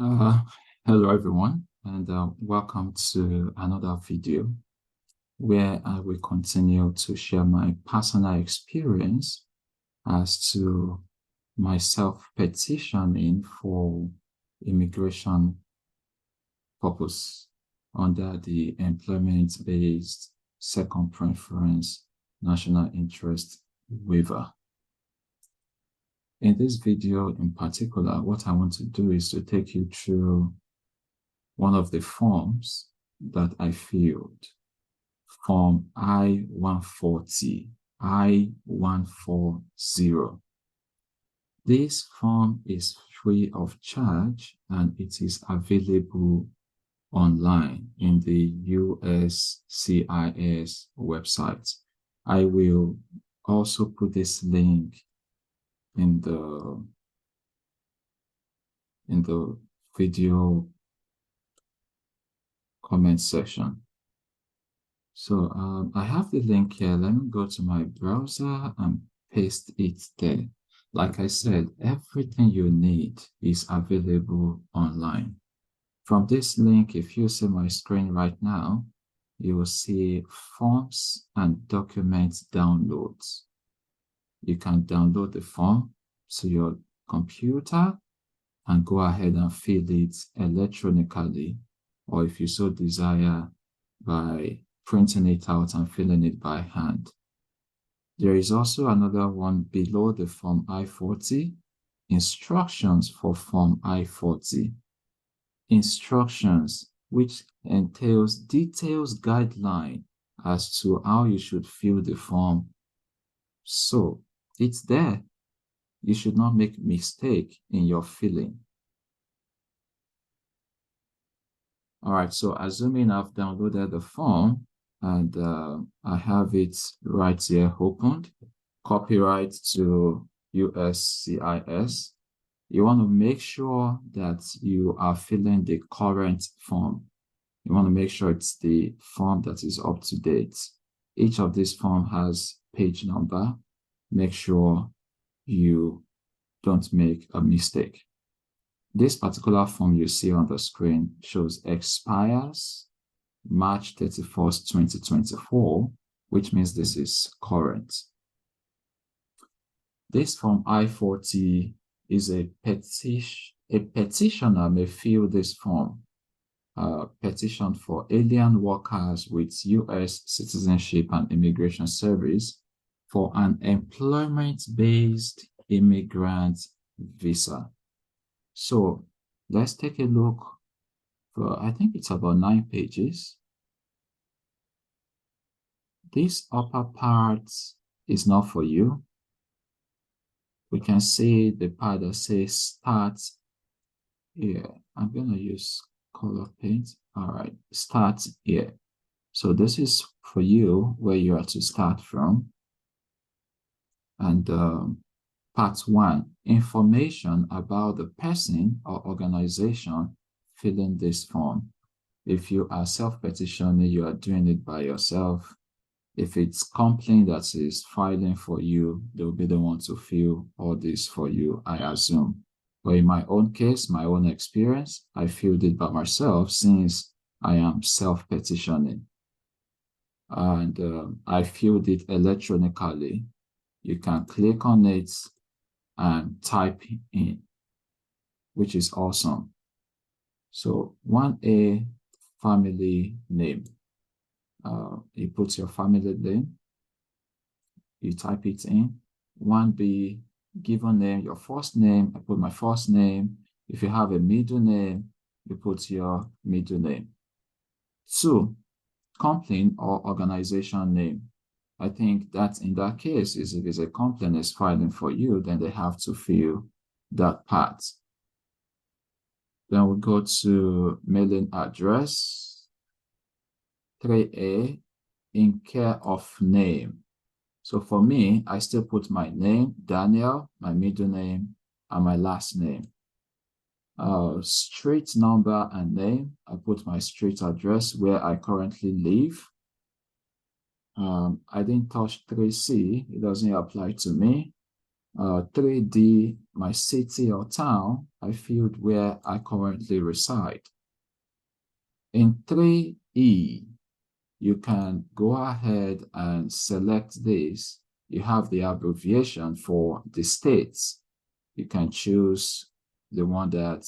Uh, Hello everyone, and welcome to another video where I will continue to share my personal experience as to my self-petitioning for immigration purpose under the employment-based second preference national interest waiver. In this video in particular, what I want to do is to take you through one of the forms that I filled, Form I-140, I-140. This form is free of charge and it is available online in the USCIS website. I will also put this link in the video comment section. So I have the link here. Let me go to my browser and paste it there. Like I said, everything you need is available online. From this link, if you see my screen right now, you will see forms and documents downloads. You can download the form to your computer and go ahead and fill it electronically, or if you so desire, by printing it out and filling it by hand. There is also another one below the Form I-40, instructions for Form I-40. Instructions, which entails details guideline as to how you should fill the form. So it's there. You should not make mistake in your filling. All right, so assuming I've downloaded the form and I have it right here opened, copyright to USCIS, you want to make sure that you are filling the current form. You want to make sure it's the form that is up to date. Each of these forms has page number. Make sure you don't make a mistake. This particular form you see on the screen shows expires March 31st, 2024, which means this is current. This Form I-40 is a petitioner may fill this form, petition for alien workers with U.S. citizenship and immigration service for an employment-based immigrant visa. So let's take a look for, I think it's about 9 pages. This upper part is not for you. We can see the part that says start here. I'm going to use color paint. All right, start here. So this is for you where you are to start from. And Part 1, information about the person or organization filling this form. If you are self-petitioning, you are doing it by yourself. If it's company that is filing for you, they'll be the one to fill all this for you, I assume. But in my own case, my own experience, I filled it by myself since I am self-petitioning. And I filled it electronically. You can click on it and type in, which is awesome. So 1A, family name. You put your family name, you type it in. 1B, given name, your first name. I put my first name. If you have a middle name, you put your middle name. 2, company or organization name. I think that in that case, is if it's a company is filing for you, then they have to fill that part. Then we go to mailing address. 3A, in care of name. So for me, I still put my name, Daniel, my middle name, and my last name. Street number and name. I put my street address where I currently live. I didn't touch 3C. It doesn't apply to me. 3D, my city or town, I filled where I currently reside. In 3E, you can go ahead and select this. You have the abbreviation for the states. You can choose the one that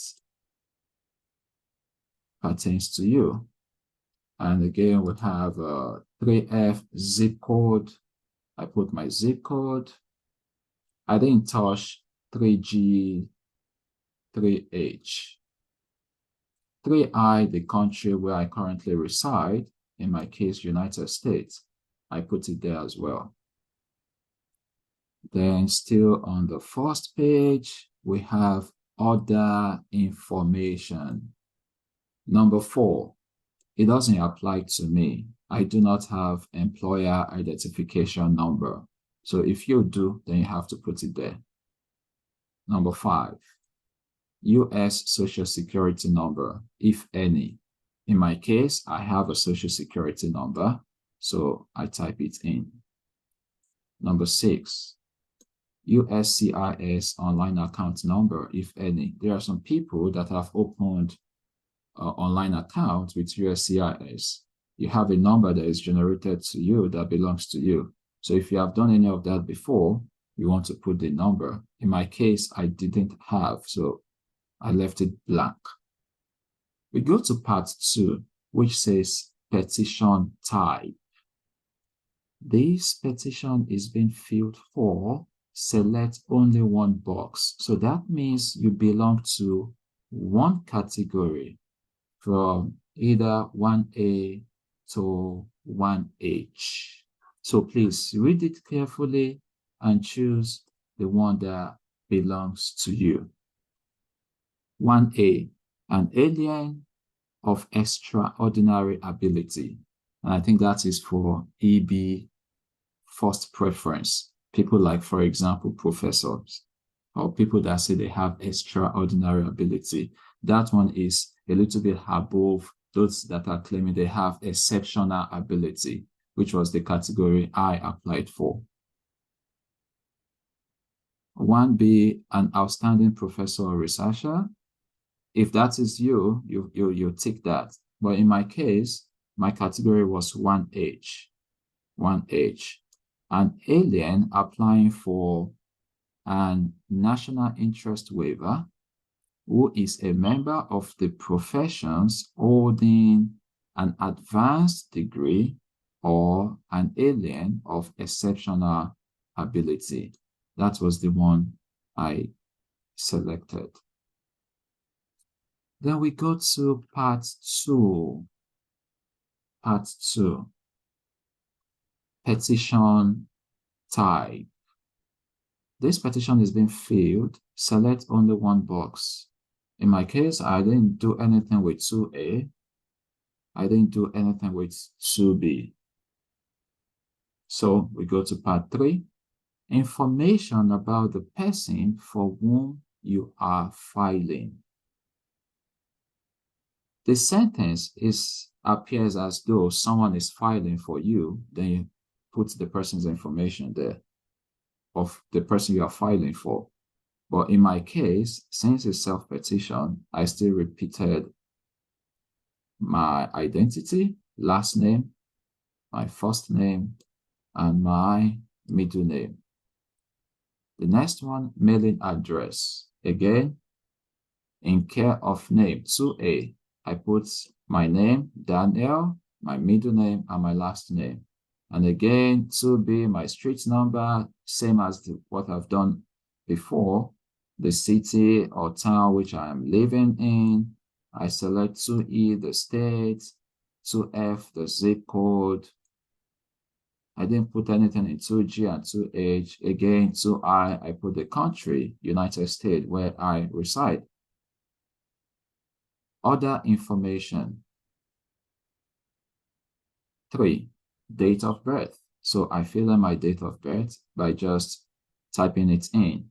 pertains to you. And again, we have 3F zip code. I put my zip code. I didn't touch 3G, 3H. 3I, the country where I currently reside, in my case, United States. I put it there as well. Then still on the first page, we have other information. Number 4, it doesn't apply to me. I do not have employer identification number. So if you do, then you have to put it there. Number 5, U.S. Social Security number, if any. In my case, I have a Social Security number, so I type it in. Number 6, USCIS online account number, if any. There are some people that have opened online accounts with USCIS. You have a number that is generated to you that belongs to you. So if you have done any of that before, you want to put the number. In my case, I didn't have, so I left it blank. We go to part 2, which says petition type. This petition is being filled for, select only one box. So that means you belong to one category from either 1A to 1H. So please read it carefully and choose the one that belongs to you. 1A, an alien of extraordinary ability. And I think that is for EB first preference. People like, for example, professors or people that say they have extraordinary ability. That one is a little bit above those that are claiming they have exceptional ability, which was the category I applied for. 1B, an outstanding professor or researcher. If that is you tick that. But in my case, my category was 1H. 1H. An alien applying for an national interest waiver who is a member of the professions holding an advanced degree or an alien of exceptional ability. That was the one I selected. Then we go to part 2. Part 2. Petition type. This petition is being filled. Select only one box. In my case, I didn't do anything with 2A. I didn't do anything with 2B. So we go to part 3. Information about the person for whom you are filing. The sentence appears as though someone is filing for you, then you put the person's information there of the person you are filing for. But in my case, since it's self-petition, I still repeated my identity, last name, my first name, and my middle name. The next one, mailing address. Again, in care of name, 2A, I put my name, Daniel, my middle name, and my last name. And again, 2B, my street number, same as what I've done before, the city or town which I am living in. I select 2E, the state, 2F, the zip code. I didn't put anything in 2G and 2H. Again, 2I, I put the country, United States, where I reside. Other information. 3, date of birth. So I fill in my date of birth by just typing it in.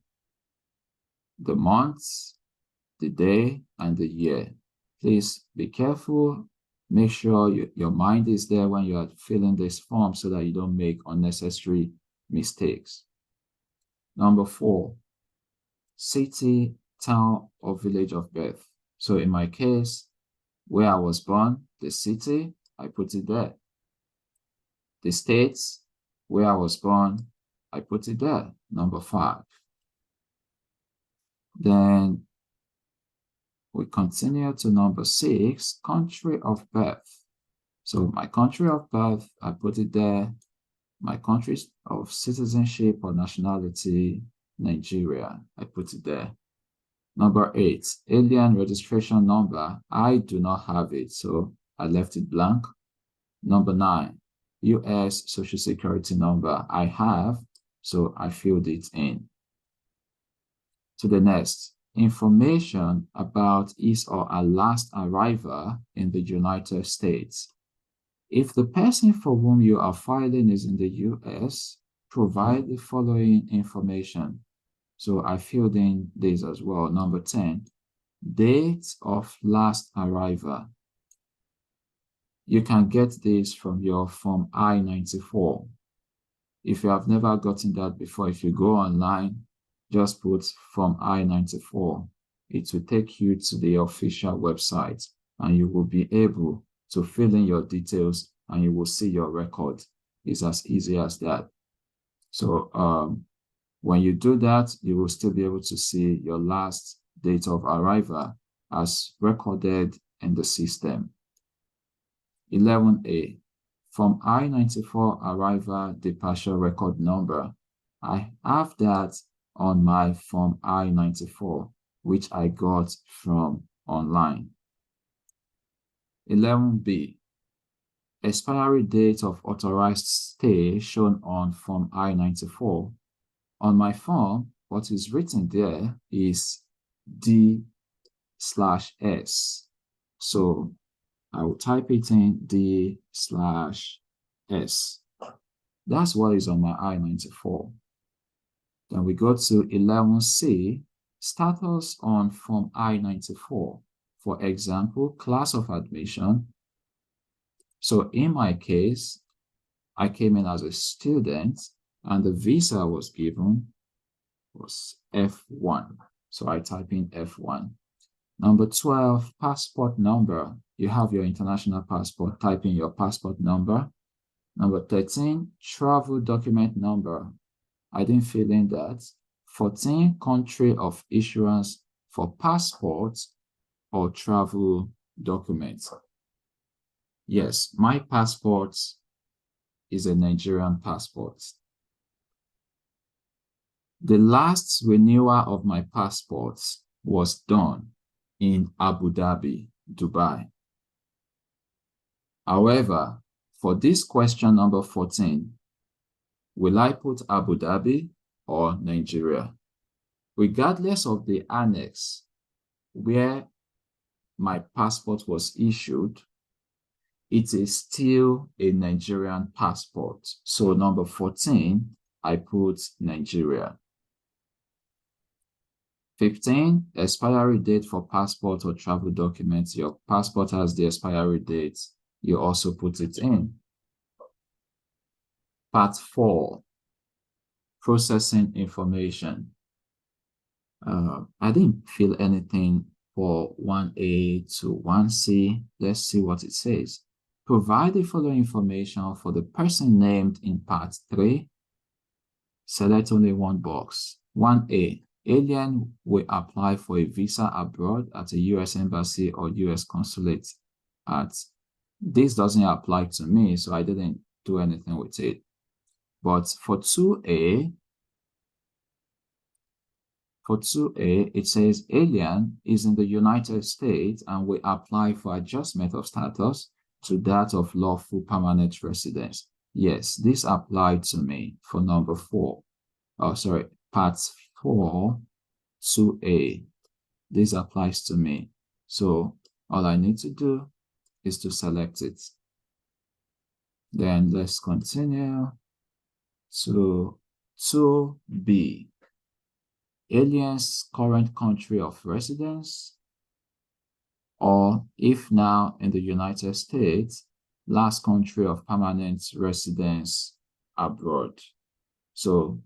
The month, the day, and the year. Please be careful. Make sure your mind is there when you are filling this form so that you don't make unnecessary mistakes. Number 4, city, town, or village of birth. So in my case, where I was born, the city, I put it there. The states, where I was born, I put it there. Number 5. Then we continue to number 6, country of birth. So my country of birth, I put it there. My country of citizenship or nationality, Nigeria, I put it there. Number 8, alien registration number. I do not have it, so I left it blank. Number 9, US Social Security number. I have, so I filled it in. To the next, information about his or her last arrival in the United States. If the person for whom you are filing is in the US, provide the following information. So I filled in this as well. Number 10, date of last arrival. You can get this from your Form I-94. If you have never gotten that before, if you go online, just put Form I-94. It will take you to the official website and you will be able to fill in your details and you will see your record. It's as easy as that. So when you do that, you will still be able to see your last date of arrival as recorded in the system. 11A, Form I-94 arrival departure record number. I have that on my Form I-94, which I got from online. 11B, expiry date of authorized stay shown on Form I-94. On my form, what is written there is D/S. So I will type it in D/S. That's what is on my I-94. Then we go to 11C, status on Form I-94. For example, class of admission. So in my case, I came in as a student and the visa was given was F1. So I type in F1. Number 12, passport number. You have your international passport, type in your passport number. Number 13, travel document number. I didn't fill in that. 14, country of issuance for passports or travel documents. Yes, my passport is a Nigerian passport. The last renewal of my passport was done in Abu Dhabi, Dubai. However, for this question number 14, will I put Abu Dhabi or Nigeria? Regardless of the annex where my passport was issued, it is still a Nigerian passport. So number 14, I put Nigeria. 15, expiry date for passport or travel documents. Your passport has the expiry date. You also put it in. Part 4, processing information. I didn't fill anything for 1A to 1C. Let's see what it says. Provide the following information for the person named in Part 3. Select only one box. 1A, alien will apply for a visa abroad at a U.S. embassy or U.S. consulate at. This doesn't apply to me, so I didn't do anything with it. But for 2A, it says alien is in the United States and will apply for adjustment of status to that of lawful permanent residence. Yes, this applied to me for number 4. Oh, sorry, part 4, 2A. This applies to me. So all I need to do is to select it. Then let's continue to 2B. Alien's current country of residence, or if now in the United States, last country of permanent residence abroad. So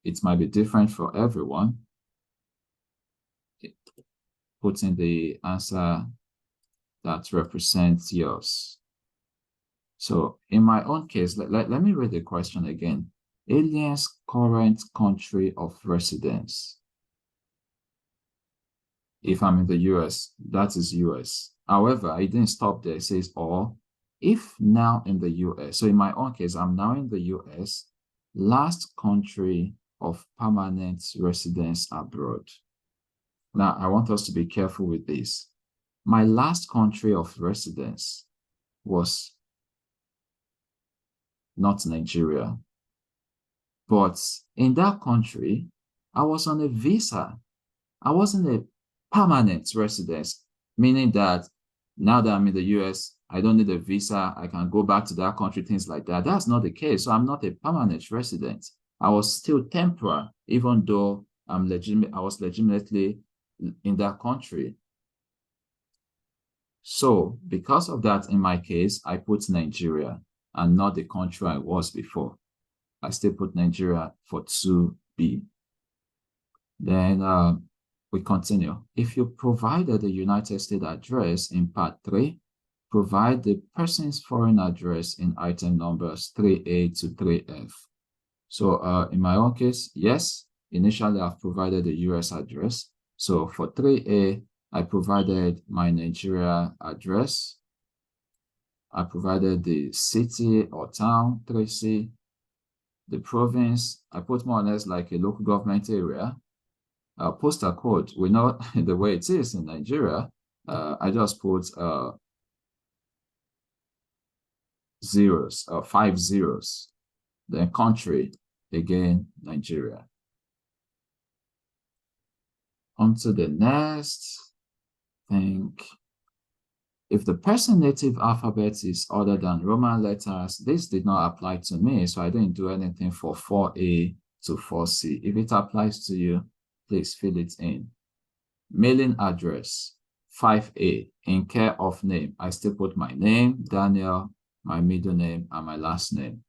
it might be different for everyone. Put in the answer that represents yours. So in my own case, let me read the question again. Alien's current country of residence. If I'm in the US, that is US. However, it didn't stop there. It says, or if now in the US. So in my own case, I'm now in the US, last country of permanent residence abroad. Now, I want us to be careful with this. My last country of residence was not Nigeria. But in that country, I was on a visa. I wasn't a permanent residence, meaning that now that I'm in the US, I don't need a visa. I can go back to that country, things like that. That's not the case. So I'm not a permanent resident. I was still temporary, even though I was legitimately in that country. So because of that, in my case, I put Nigeria and not the country I was before. I still put Nigeria for 2B. Then we continue. If you provided the United States address in part 3, provide the person's foreign address in item numbers 3A to 3F. So in my own case, yes, initially I've provided the US address. So for 3A, I provided my Nigeria address. I provided the city or town, 3C. The province, I put more or less like a local government area. Postal code, we know the way it is in Nigeria. I just put zeros, 5 zeros. Then country, again, Nigeria. On to the next thing. If the person's native alphabet is other than Roman letters, this did not apply to me, so I didn't do anything for 4A to 4C. If it applies to you, please fill it in. Mailing address, 5A, in care of name. I still put my name, Daniel, my middle name, and my last name.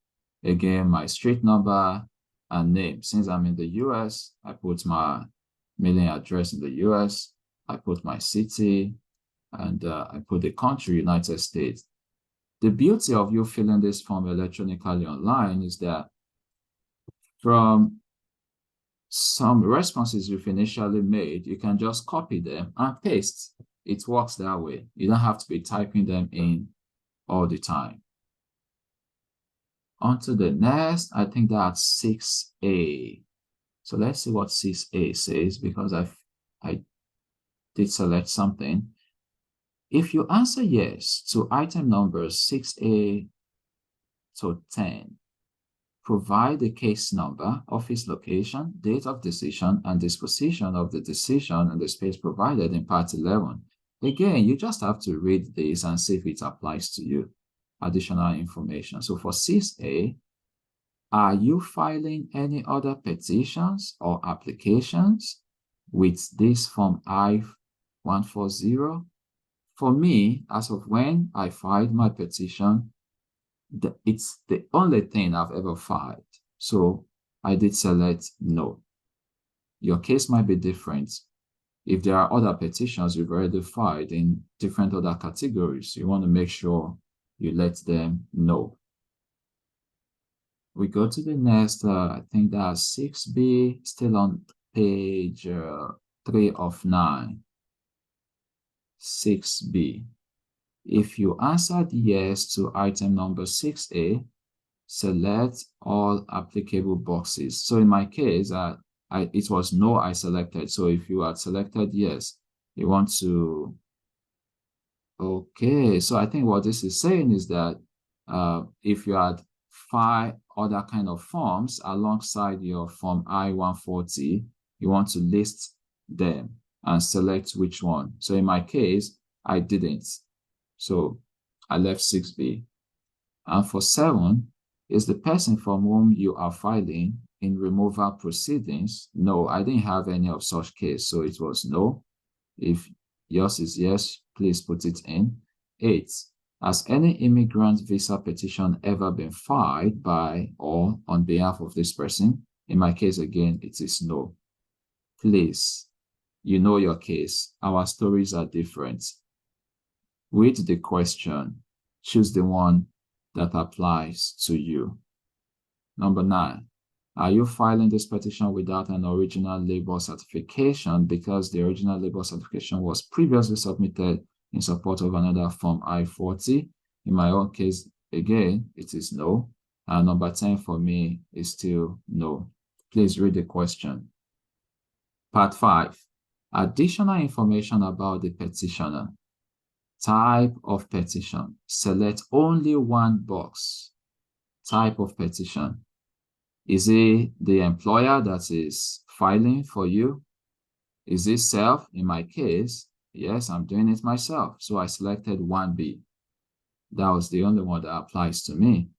Again, my street number and name. Since I'm in the US, I put my mailing address in the US. I put my city, and I put the country, United States. The beauty of you filling this form electronically online is that from some responses you've initially made, you can just copy them and paste. It works that way. You don't have to be typing them in all the time. On to the next, I think that's 6A. So let's see what 6A says, because I did select something. If you answer yes to item numbers 6A to 10, provide the case number, office location, date of decision, and disposition of the decision in the space provided in part 11. Again, you just have to read this and see if it applies to you. Additional information. So for 6A, are you filing any other petitions or applications with this form I-140? For me, as of when I filed my petition, it's the only thing I've ever filed. So I did select no. Your case might be different. If there are other petitions you've already filed in different other categories, you want to make sure you let them know. We go to the next, I think that's 6B, still on page 3 of 9. 6B. If you answered yes to item number 6A, select all applicable boxes. So in my case, it was no I selected. So if you had selected yes, you want to, okay. So I think what this is saying is that if you had 5 other kind of forms alongside your form I-140, you want to list them and select which one. So in my case, I didn't. So I left 6B. And for 7, is the person from whom you are filing in removal proceedings? No, I didn't have any of such case. So it was no. If yours is yes, please put it in. 8, has any immigrant visa petition ever been filed by or on behalf of this person? In my case, again, it is no. Please, you know your case. Our stories are different. Read the question. Choose the one that applies to you. Number 9, are you filing this petition without an original labor certification because the original labor certification was previously submitted in support of another Form I-40? In my own case, again, it is no. And number 10 for me is still no. Please read the question. Part 5, additional information about the petitioner. Type of petition. Select only one box. Type of petition. Is it the employer that is filing for you? Is it self? In my case, yes, I'm doing it myself. So I selected 1B. That was the only one that applies to me.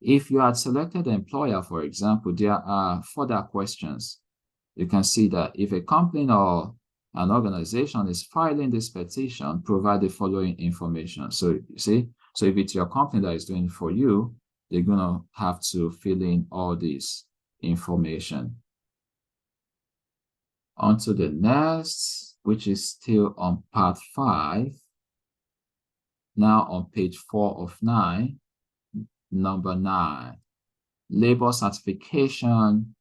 If you had selected employer, for example, there are further questions. You can see that if a company or an organization is filing this petition, provide the following information. So you see, so if it's your company that is doing it for you, you're going to have to fill in all this information. On to the next, which is still on part 5. Now on page 4 of 9, number 9, labor certification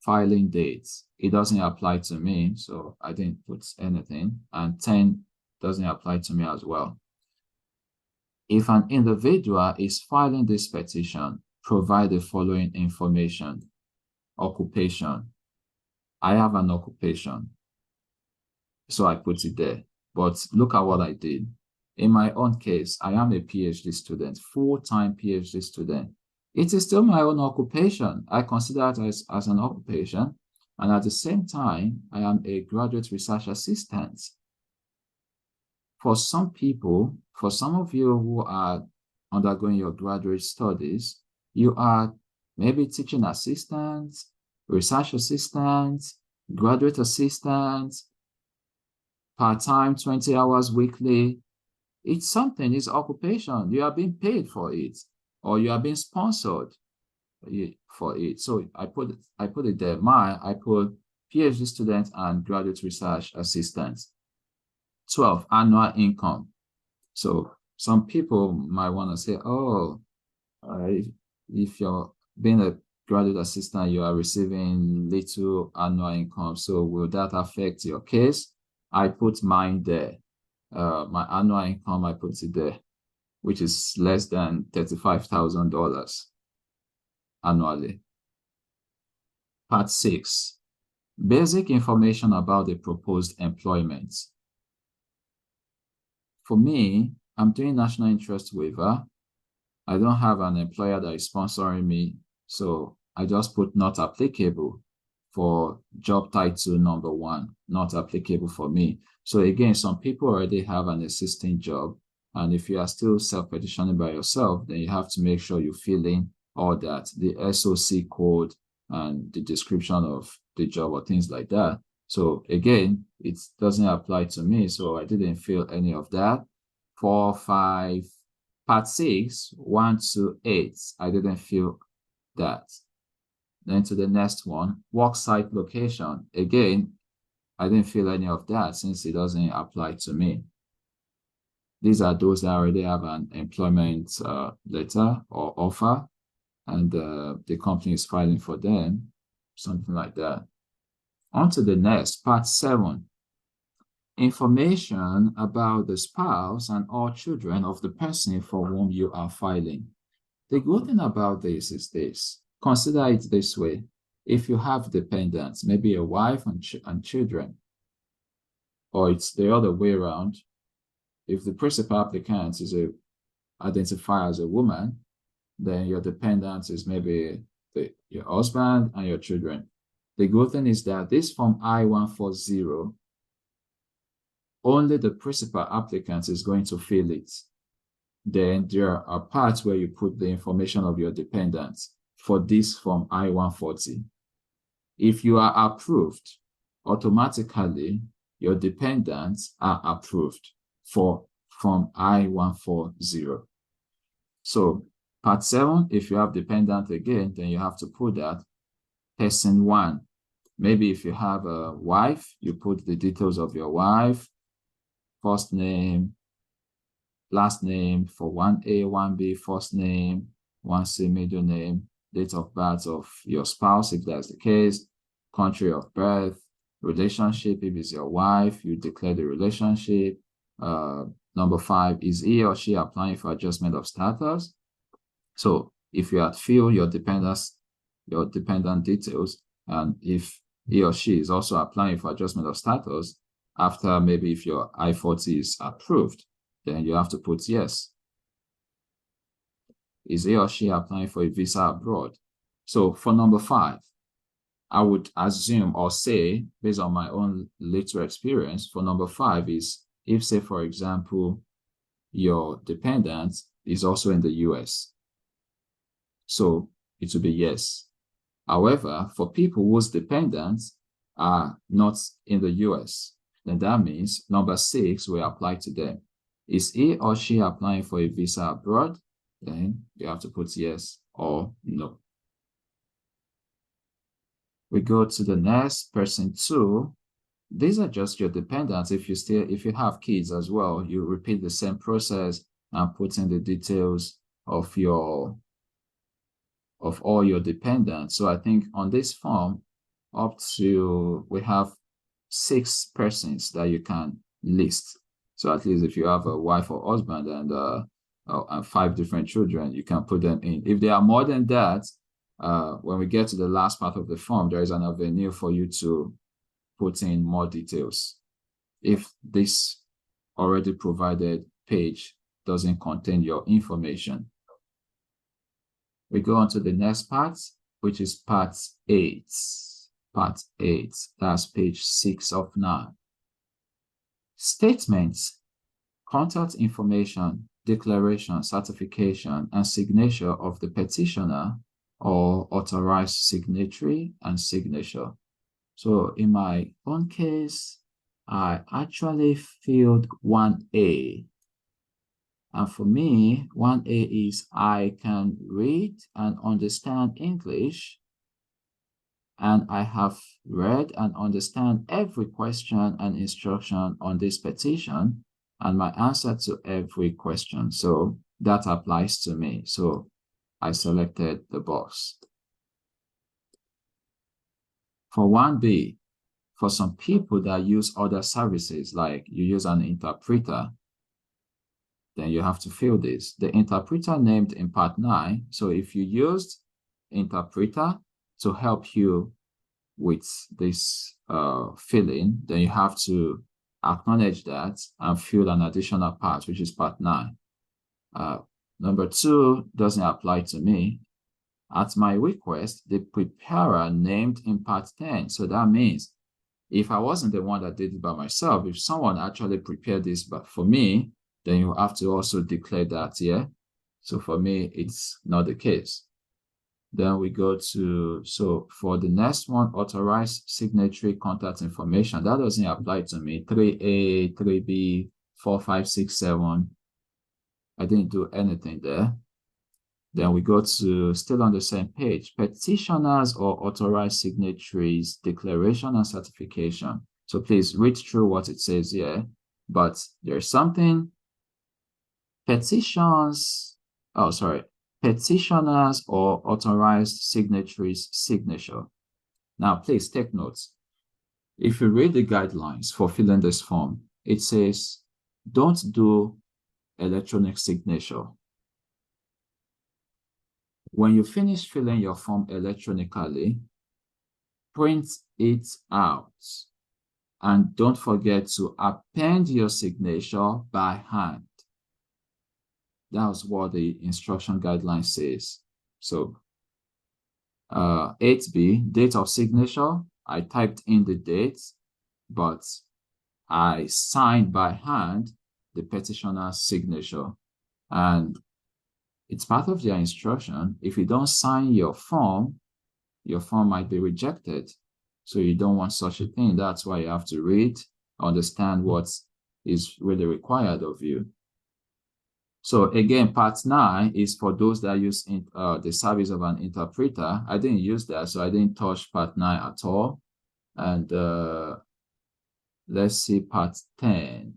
filing dates. It doesn't apply to me, so I didn't put anything. And 10 doesn't apply to me as well. If an individual is filing this petition, provide the following information. Occupation. I have an occupation, so I put it there. But look at what I did. In my own case, I am a PhD student, full-time PhD student. It is still my own occupation. I consider it as an occupation. And at the same time, I am a graduate research assistant. For some people, for some of you who are undergoing your graduate studies, you are maybe teaching assistants, research assistants, graduate assistants, part-time, 20 hours weekly. It's something, it's occupation. You are being paid for it, or you are being sponsored for it. So I put it there. I put PhD student and graduate research assistant. 12, annual income. So some people might want to say, oh, if you're being a graduate assistant, you are receiving little annual income. So will that affect your case? I put mine there. My annual income, I put it there, which is less than $35,000 annually. Part 6, basic information about the proposed employment. For me, I'm doing National Interest Waiver. I don't have an employer that is sponsoring me, so I just put not applicable for job title number 1, not applicable for me. So again, some people already have an existing job, and if you are still self-petitioning by yourself, then you have to make sure you fill in all that, the SOC code and the description of the job or things like that. So again, it doesn't apply to me, so I didn't fill any of that. 4, 5, part 6, 1 to 8, I didn't fill that. Then to the next one, work site location. Again, I didn't fill any of that since it doesn't apply to me. These are those that already have an employment letter or offer, and the company is filing for them, something like that. On to the next, part 7. Information about the spouse and all children of the person for whom you are filing. The good thing about this is this. Consider it this way. If you have dependents, maybe a wife and children, or it's the other way around, if the principal applicant is identified as a woman, then your dependent is maybe your husband and your children. The good thing is that this Form I-140, only the principal applicant is going to fill it. Then there are parts where you put the information of your dependents for this Form I-140. If you are approved, automatically your dependents are approved for Form I-140. So Part 7, if you have dependent again, then you have to put that person 1. Maybe if you have a wife, you put the details of your wife, first name, last name for 1A, 1B, first name, 1C, middle name, date of birth of your spouse, if that's the case, country of birth, relationship, if it's your wife, you declare the relationship. Number 5, is he or she applying for adjustment of status? So if you had filled your dependent details, and if he or she is also applying for adjustment of status, after maybe if your I-40 is approved, then you have to put yes. Is he or she applying for a visa abroad? So for number 5, I would assume or say, based on my own little experience, for number 5 is if, say, for example, your dependent is also in the US. So it will be yes. However, for people whose dependents are not in the US, then that means number 6 will apply to them. Is he or she applying for a visa abroad? Then you have to put yes or no. We go to the next, person 2. These are just your dependents. If you have kids as well, you repeat the same process and put in the details of all your dependents. So I think on this form, we have 6 persons that you can list. So at least if you have a wife or husband and 5 different children, you can put them in. If they are more than that, when we get to the last part of the form, there is an avenue for you to put in more details if this already provided page doesn't contain your information. We go on to the next part, which is part 8. Part 8, that's page 6 of 9. Statements, contact information, declaration, certification, and signature of the petitioner or authorized signatory and signature. So in my own case, I actually filled 1A. And for me, 1A is I can read and understand English, and I have read and understand every question and instruction on this petition and my answer to every question. So that applies to me. So I selected the box. For 1B, for some people that use other services, like you use an interpreter, then you have to fill this. The interpreter named in part 9. So if you used interpreter to help you with this filling, then you have to acknowledge that and fill an additional part, which is part 9. Number 2 doesn't apply to me. At my request, the preparer named in part 10. So that means if I wasn't the one that did it by myself, if someone actually prepared this but for me, then you have to also declare that, yeah? So for me, it's not the case. Then we go to, so for the next one, authorized signatory contact information. That doesn't apply to me. 3A, 3B, 4, 5, 6, 7. I didn't do anything there. Then we go to, still on the same page, petitioners or authorized signatories, declaration and certification. So please read through what it says here. But there's something, petitioners or authorized signatories signature. Now, please take notes. If you read the guidelines for filling this form, it says, don't do electronic signature. When you finish filling your form electronically, print it out. And don't forget to append your signature by hand. That's what the instruction guideline says. So 8B, date of signature. I typed in the date, but I signed by hand the petitioner's signature. And it's part of their instruction. If you don't sign your form might be rejected. So you don't want such a thing. That's why you have to read, understand what is really required of you. So again, part 9 is for those that use the service of an interpreter. I didn't use that, so I didn't touch part 9 at all. And let's see part 10.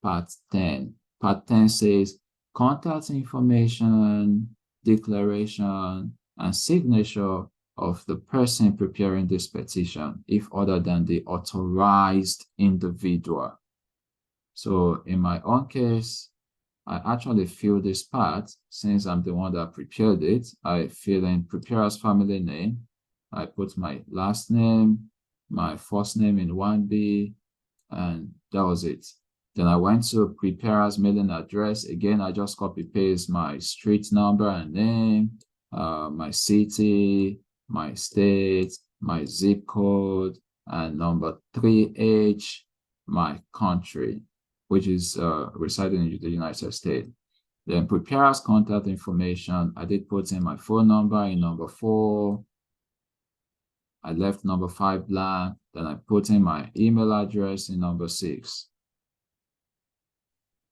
Part 10. Part 10 says contact information, declaration, and signature of the person preparing this petition, if other than the authorized individual. So in my own case, I actually fill this part since I'm the one that prepared it. I fill in preparer's family name. I put my last name, my first name in 1B, and that was it. Then I went to preparer's mailing address. Again, I just copy paste my street number and name, my city, my state, my zip code, and number 3H, my country, which is residing in the United States. Then preparer's contact information, I did put in my phone number in number 4. I left number 5 blank. Then I put in my email address in number 6.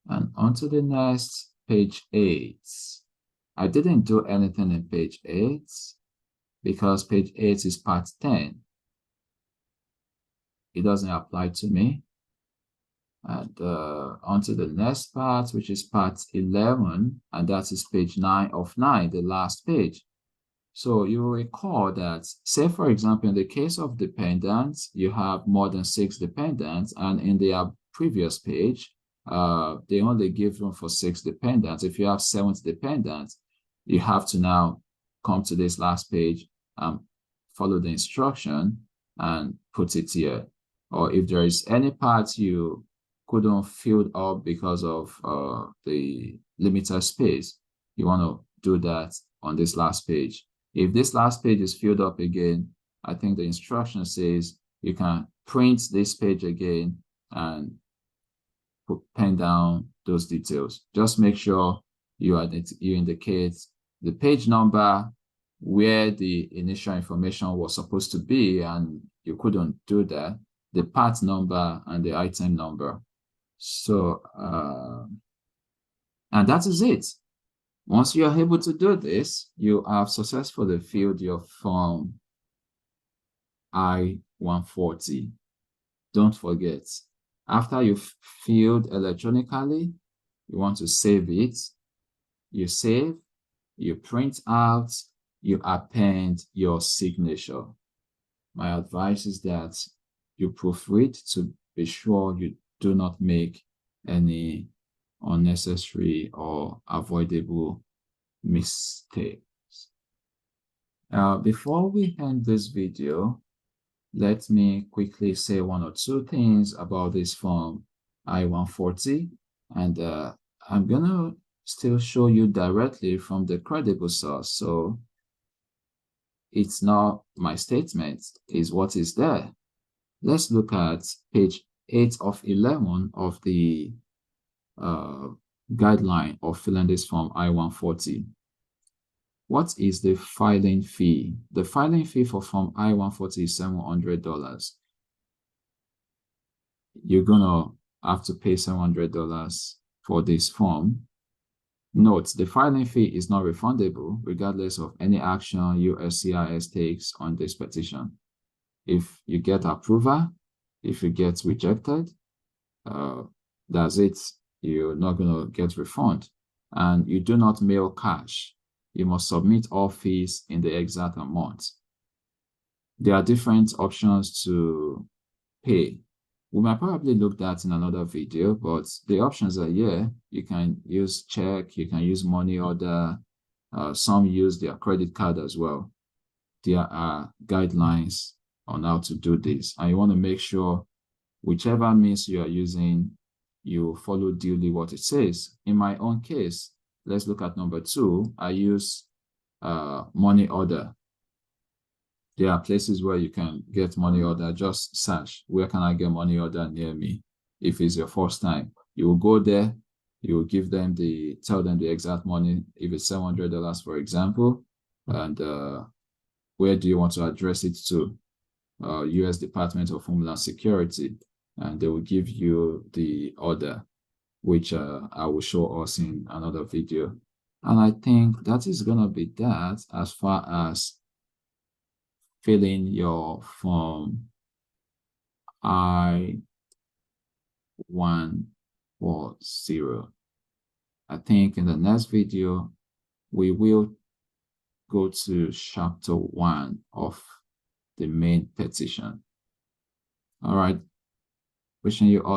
And on to the next, page 8. I didn't do anything in page 8 because page 8 is part 10. It doesn't apply to me. And on to the next part, which is part 11, and that is page 9 of 9, the last page. So you will recall that, say, for example, in the case of dependents, you have more than 6 dependents, and in their previous page, they only give room for 6 dependents. If you have 7 dependents, you have to now come to this last page and follow the instruction and put it here. Or if there is any part you couldn't fill up because of the limited space, you want to do that on this last page. If this last page is filled up again, I think the instruction says you can print this page again and pen down those details. Just make sure you indicate the page number where the initial information was supposed to be, and you couldn't do that, the part number and the item number. So, and that is it. Once you are able to do this, you have successfully filled your form I-140. Don't forget, after you've filled electronically, you want to save it. You save, you print out, you append your signature. My advice is that you proofread to be sure you do not make any unnecessary or avoidable mistakes. Before we end this video, let me quickly say 1 or 2 things about this form I-140, and I'm gonna still show you directly from the credible source, so it's not my statement, it's what is there. Let's look at page 8 of 11 of the guideline of filling this form I-140. What is the filing fee? The filing fee for form I-140 is $700. You're gonna have to pay $700 for this form. Note, the filing fee is not refundable regardless of any action USCIS takes on this petition. If you get approval, if you get rejected, that's it. You're not going to get refund. And you do not mail cash. You must submit all fees in the exact amount. There are different options to pay. We might probably look at in another video, but the options are here. You can use check, you can use money order. Some use their credit card as well. There are guidelines on how to do this. And you want to make sure whichever means you are using, you follow duly what it says. In my own case, let's look at number 2. I use money order. There are places where you can get money order. Just search, where can I get money order near me? If it's your first time, you will go there, you will give them tell them the exact money. If it's $700, for example, and where do you want to address it to? U.S. Department of Homeland Security, and they will give you the order. which I will show us in another video. And I think that is going to be that as far as filling your form I-140. I think in the next video, we will go to chapter 1 of the main petition. All right. Wishing you all